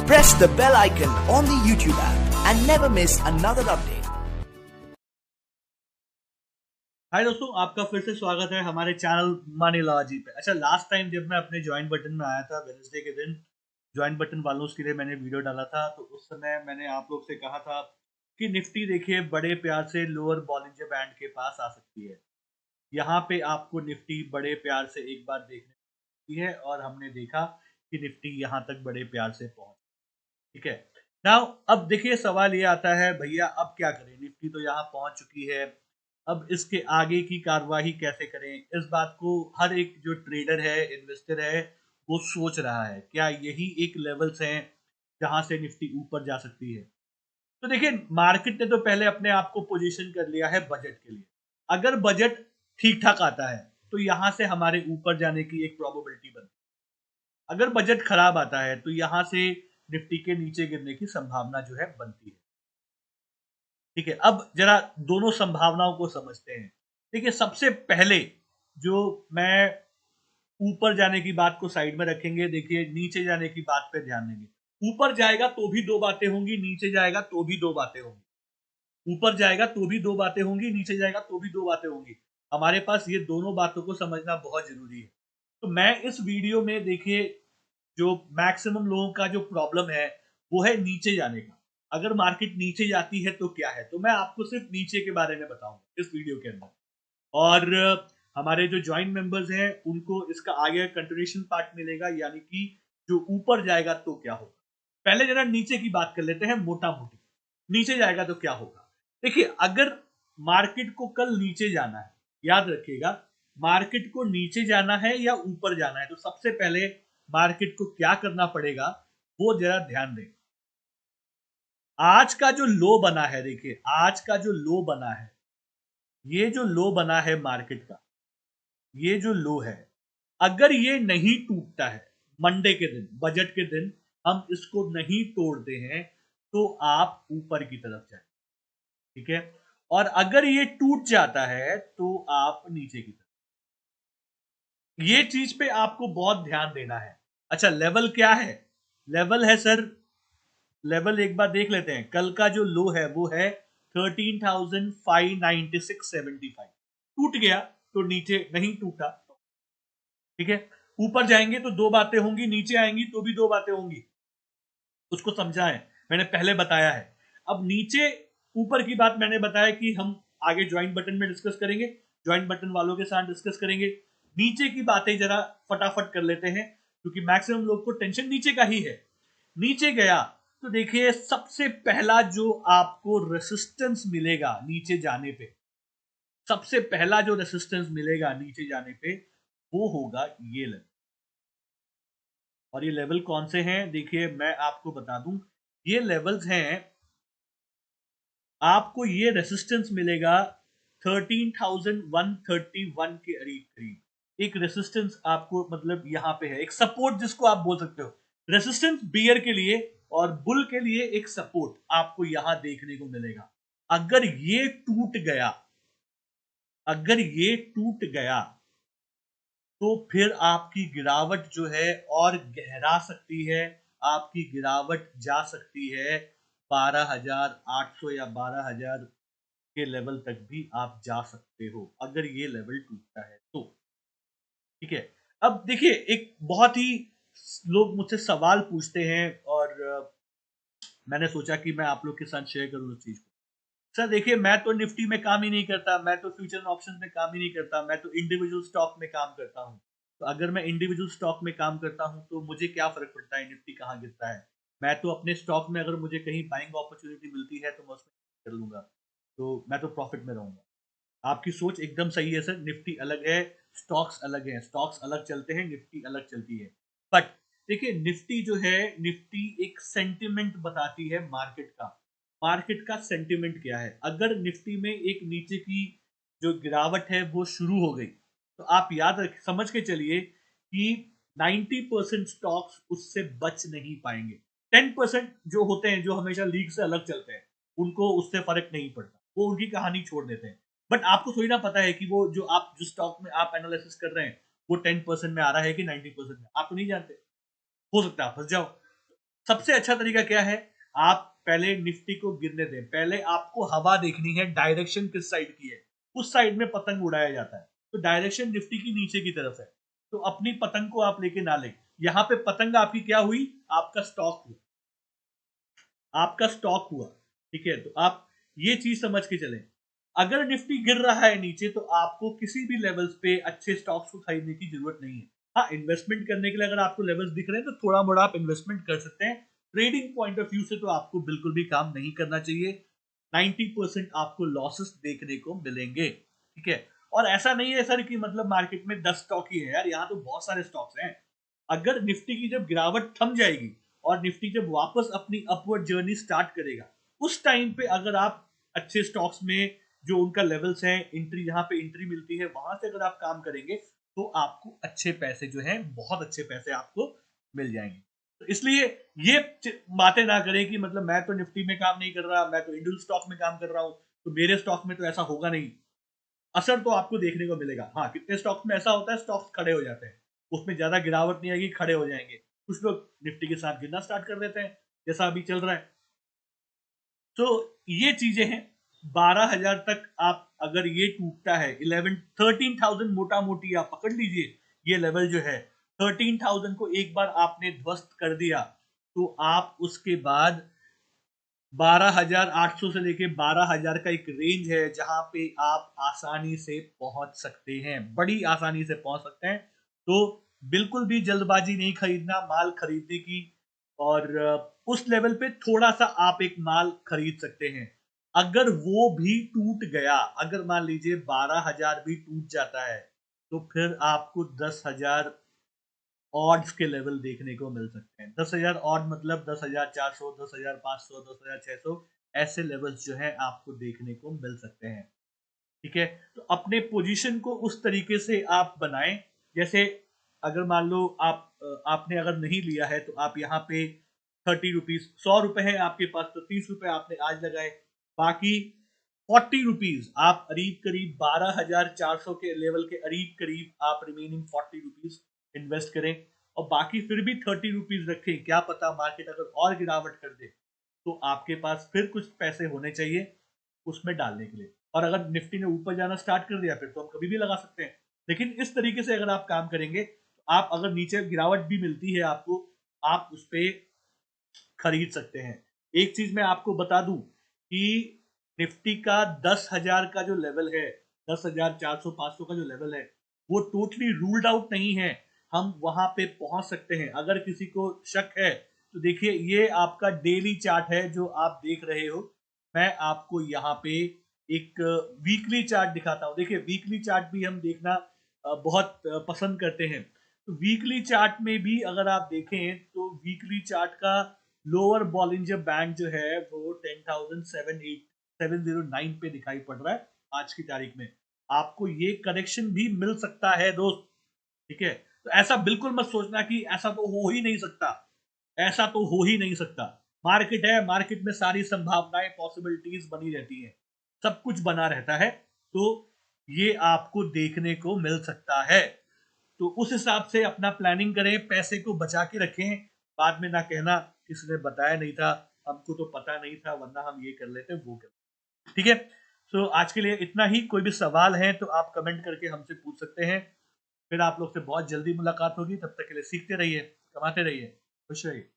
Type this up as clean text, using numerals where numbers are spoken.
Press the bell icon on the YouTube app and never miss another update. हाय दोस्तों, आपका फिर से स्वागत है हमारे चैनल मनी लॉजी पे। अच्छा, लास्ट टाइम जब मैं अपने ज्वाइन बटन में आया था वेडनेसडे के दिन, ज्वाइन बटन वालों के लिए मैंने वीडियो डाला था, तो उस समय मैंने आप लोग से कहा था कि निफ्टी देखिए बड़े प्यार से लोअर बॉलिंजर बैंड के पास आ सकती है। यहाँ पे आपको निफ्टी बड़े प्यार से एक बार देखने की है और हमने देखा कि निफ्टी यहाँ तक बड़े प्यार से पहुंच, ठीक है। नाउ अब देखिए सवाल ये आता है, भैया अब क्या करें, निफ्टी तो यहाँ पहुंच चुकी है, अब इसके आगे की कार्यवाही कैसे करें। इस बात को हर एक जो ट्रेडर है, इन्वेस्टर है, वो सोच रहा है, क्या यही एक लेवल्स हैं जहां से निफ्टी ऊपर जा सकती है। तो देखिए, मार्केट ने तो पहले अपने आप को पोजीशन कर लिया है बजट के लिए। अगर बजट ठीक ठाक आता है तो यहां से हमारे ऊपर जाने की एक प्रोबेबिलिटी बनती है। अगर बजट खराब आता है तो यहां से निफ्टी के नीचे गिरने की संभावना जो है बनती है, ठीक है। अब जरा दोनों संभावनाओं को समझते हैं। देखिए, सबसे पहले जो मैं ऊपर जाने की बात को साइड में रखेंगे, देखिए नीचे जाने की बात पे ध्यान देंगे। ऊपर जाएगा तो भी दो बातें होंगी, नीचे जाएगा तो भी दो बातें होंगी। ऊपर जाएगा तो भी दो बातें होंगी, नीचे जाएगा तो भी दो बातें होंगी। हमारे पास ये दोनों बातों को समझना बहुत जरूरी है। तो मैं इस वीडियो में देखिए, जो मैक्सिमम लोगों का जो प्रॉब्लम है वो है नीचे जाने का। अगर मार्केट नीचे जाती है तो क्या है, तो मैं आपको सिर्फ नीचे के बारे में बताऊंगा इस वीडियो के अंदर। और हमारे जो ज्वाइंट मेंबर्स हैं उनको इसका आगे कंटिन्यूएशन पार्ट मिलेगा, यानी कि जो ऊपर जाएगा तो क्या होगा। पहले जरा नीचे की बात कर लेते हैं मोटा मोटी। नीचे जाएगा तो क्या होगा। देखिए, अगर मार्केट को कल नीचे जाना है, याद रखिएगा, मार्केट को नीचे जाना है या ऊपर जाना है, तो सबसे पहले मार्केट को क्या करना पड़ेगा वो जरा ध्यान दें। आज का जो लो बना है, देखिए आज का जो लो बना है, ये जो लो बना है मार्केट का, ये जो लो है, अगर ये नहीं टूटता है मंडे के दिन, बजट के दिन, हम इसको नहीं तोड़ते हैं तो आप ऊपर की तरफ जाए, ठीक है। और अगर ये टूट जाता है तो आप नीचे की तरफ। ये चीज पे आपको बहुत ध्यान देना है। अच्छा, लेवल क्या है? लेवल है सर, लेवल एक बार देख लेते हैं। कल का जो लो है वो है 13,596.75। टूट गया तो नीचे, नहीं टूटा, ठीक है। ऊपर जाएंगे तो दो बातें होंगी, नीचे आएंगी तो भी दो बातें होंगी। उसको समझाएं, मैंने पहले बताया है। अब नीचे ऊपर की बात मैंने बताया कि हम आगे ज्वाइंट बटन में डिस्कस करेंगे, ज्वाइंट बटन वालों के साथ डिस्कस करेंगे। नीचे की बातें जरा फटाफट कर लेते हैं, क्योंकि मैक्सिमम लोग को टेंशन नीचे का ही है। नीचे गया तो देखिए, सबसे पहला जो आपको रेसिस्टेंस मिलेगा नीचे जाने पे, सबसे पहला जो रेसिस्टेंस मिलेगा नीचे जाने पे, वो होगा ये लेवल। और ये लेवल कौन से हैं, देखिए मैं आपको बता दूं, ये लेवल्स हैं, आपको ये रेसिस्टेंस मिलेगा 13,131 के करीब। एक रेसिस्टेंस आपको मतलब यहां पे है, एक सपोर्ट जिसको आप बोल सकते हो। रेसिस्टेंस बियर के लिए और बुल के लिए एक सपोर्ट आपको यहां देखने को मिलेगा। अगर ये टूट गया, अगर ये टूट गया तो फिर आपकी गिरावट जो है और गहरा सकती है। आपकी गिरावट जा सकती है 12,800 या 12,000 के लेवल तक भी आप जा सकते हो, अगर ये लेवल टूटता है तो, ठीक है। अब देखिए, एक बहुत ही लोग मुझसे सवाल पूछते हैं और मैंने सोचा कि मैं आप लोग के साथ शेयर करूं उस चीज को। सर देखिए, मैं तो निफ्टी में काम ही नहीं करता, मैं तो फ्यूचर ऑप्शन में काम ही नहीं करता, मैं तो इंडिविजुअल स्टॉक में काम करता हूँ। तो अगर मैं इंडिविजुअल स्टॉक में काम करता हूँ तो मुझे क्या फर्क पड़ता है निफ्टी कहाँ गिरता है। मैं तो अपने स्टॉक में अगर मुझे कहीं बाइंग अपॉर्चुनिटी मिलती है तो मैं उसमें कर लूंगा, तो मैं तो प्रॉफिट में रहूंगा। आपकी सोच एकदम सही है सर, निफ्टी अलग है, स्टॉक्स अलग है, स्टॉक्स अलग चलते हैं, निफ्टी अलग चलती है। बट देखिए, निफ्टी जो है, निफ्टी एक सेंटिमेंट बताती है मार्केट का। मार्केट का सेंटिमेंट क्या है, अगर निफ्टी में एक नीचे की जो गिरावट है वो शुरू हो गई, तो आप याद रख, समझ के चलिए कि 90% स्टॉक्स उससे बच नहीं पाएंगे। 10% जो होते हैं, जो हमेशा लीग से अलग चलते हैं, उनको उससे फर्क नहीं पड़ता, वो उनकी कहानी छोड़ देते हैं। बट आपको थोड़ी ना पता है कि वो जो आप, जो स्टॉक में आप एनालिसिस कर रहे हैं, वो 10% में आ रहा है कि 90% में, आप तो नहीं जानते। हो सकता है आप फंस जाओ। सबसे अच्छा तरीका क्या है, आप पहले निफ्टी को गिरने दें, पहले आपको हवा देखनी है, डायरेक्शन किस साइड की है, उस साइड में पतंग उड़ाया जाता है। तो डायरेक्शन निफ्टी की नीचे की तरफ है, तो अपनी पतंग को आप लेके ना लें। यहाँ पे पतंग आपकी क्या हुई, आपका स्टॉक हुआ, आपका स्टॉक हुआ, ठीक है। तो आप ये चीज समझ के चलें, अगर निफ्टी गिर रहा है नीचे तो आपको किसी भी लेवल्स पे अच्छे स्टॉक्स को खरीदने की जरूरत नहीं है। हाँ, इन्वेस्टमेंट करने के लिए अगर आपको लेवल्स दिख रहे हैं तो थोड़ा मोड़ा आप इन्वेस्टमेंट कर सकते हैं। ट्रेडिंग पॉइंट ऑफ व्यू से तो आपको बिल्कुल भी काम नहीं करना चाहिए। 90% आपको लॉसेस देखने को मिलेंगे, ठीक है। और ऐसा नहीं है सर कि मतलब मार्केट में 10 स्टॉक ही है, यार यहाँ तो बहुत सारे स्टॉक्स हैं। अगर निफ्टी की जब गिरावट थम जाएगी और निफ्टी जब वापस अपनी अपवर्ड जर्नी स्टार्ट करेगा, उस टाइम पे अगर आप अच्छे स्टॉक्स में जो उनका लेवल्स है, एंट्री जहां पे एंट्री मिलती है वहां से अगर आप काम करेंगे तो आपको अच्छे पैसे जो है, बहुत अच्छे पैसे आपको मिल जाएंगे। तो इसलिए ये बातें ना करें कि मतलब मैं तो निफ्टी में काम नहीं कर रहा, मैं तो इंडियन स्टॉक में काम कर रहा हूं, तो मेरे स्टॉक में तो ऐसा होगा नहीं। असर तो आपको देखने को मिलेगा। हाँ, कितने स्टॉक्स में ऐसा होता है, स्टॉक्स खड़े हो जाते हैं, उसमें ज्यादा गिरावट नहीं आएगी, खड़े हो जाएंगे। कुछ लोग निफ्टी के साथ गिरना स्टार्ट कर देते हैं, जैसा अभी चल रहा है। तो ये चीजें हैं। 12,000 तक आप अगर ये टूटता है, 13,000 मोटा मोटी आप पकड़ लीजिए, ये लेवल जो है 13,000 को एक बार आपने ध्वस्त कर दिया तो आप उसके बाद 12,800 से लेके 12,000 का एक रेंज है जहां पे आप आसानी से पहुंच सकते हैं, बड़ी आसानी से पहुंच सकते हैं। तो बिल्कुल भी जल्दबाजी नहीं खरीदना माल खरीदने की। और उस लेवल पे थोड़ा सा आप एक माल खरीद सकते हैं। अगर वो भी टूट गया, अगर मान लीजिए 12,000 भी टूट जाता है, तो फिर आपको 10,000 ऑड्स के लेवल देखने को मिल सकते हैं। 10,000 ऑड मतलब 10,400, 10,500, 10,600 ऐसे लेवल्स जो है आपको देखने को मिल सकते हैं, ठीक है। तो अपने पोजीशन को उस तरीके से आप बनाएं, जैसे अगर मान लो आपने अगर नहीं लिया है तो आप यहाँ पे 30 रुपीज, 100 रुपए है आपके पास तो 30 रुपए आपने आज लगाए, बाकी 40 रुपीज आप करीब करीब 12,400 के लेवल के करीब करीब आप रिमेनिंग 40 रुपीज इन्वेस्ट करें। और बाकी फिर भी 30 रुपीज रखें, क्या पता मार्केट अगर और गिरावट कर दे तो आपके पास फिर कुछ पैसे होने चाहिए उसमें डालने के लिए। और अगर निफ्टी ने ऊपर जाना स्टार्ट कर दिया फिर तो हम कभी भी लगा सकते हैं। लेकिन इस तरीके से अगर आप काम करेंगे तो आप अगर नीचे गिरावट भी मिलती है आपको, आप उस पर खरीद सकते हैं। एक चीज मैं आपको बता दूं कि निफ्टी का 10,000 का जो लेवल है, 10,400 500 का जो लेवल है, वो टोटली रूल्ड आउट नहीं है। हम वहां पे पहुंच सकते हैं। अगर किसी को शक है तो देखिए, ये आपका डेली चार्ट है जो आप देख रहे हो। मैं आपको यहाँ पे एक वीकली चार्ट दिखाता हूँ। देखिए, वीकली चार्ट भी हम देखना बहुत पसंद करते हैं। तो वीकली चार्ट में भी अगर आप देखें तो वीकली चार्ट का लोअर बॉलिंजर बैंड जो है वो 10,709 पे दिखाई पड़ रहा है आज की तारीख में। आपको ये करेक्शन भी मिल सकता है दोस्त, ठीक है। तो ऐसा बिल्कुल मत सोचना कि ऐसा तो हो ही नहीं सकता, ऐसा तो हो ही नहीं सकता। मार्केट है, मार्केट में सारी संभावनाएं, पॉसिबिलिटीज बनी रहती हैं, सब कुछ बना रहता है। तो ये आपको देखने को मिल सकता है। तो उस हिसाब से अपना प्लानिंग करें, पैसे को बचा के रखें। बाद में ना कहना किसी ने बताया नहीं था, हमको तो पता नहीं था वरना हम ये कर लेते वो कर, ठीक है। तो आज के लिए इतना ही। कोई भी सवाल है तो आप कमेंट करके हमसे पूछ सकते हैं। फिर आप लोग से बहुत जल्दी मुलाकात होगी। तब तक के लिए सीखते रहिए, कमाते रहिए, खुश रहिए।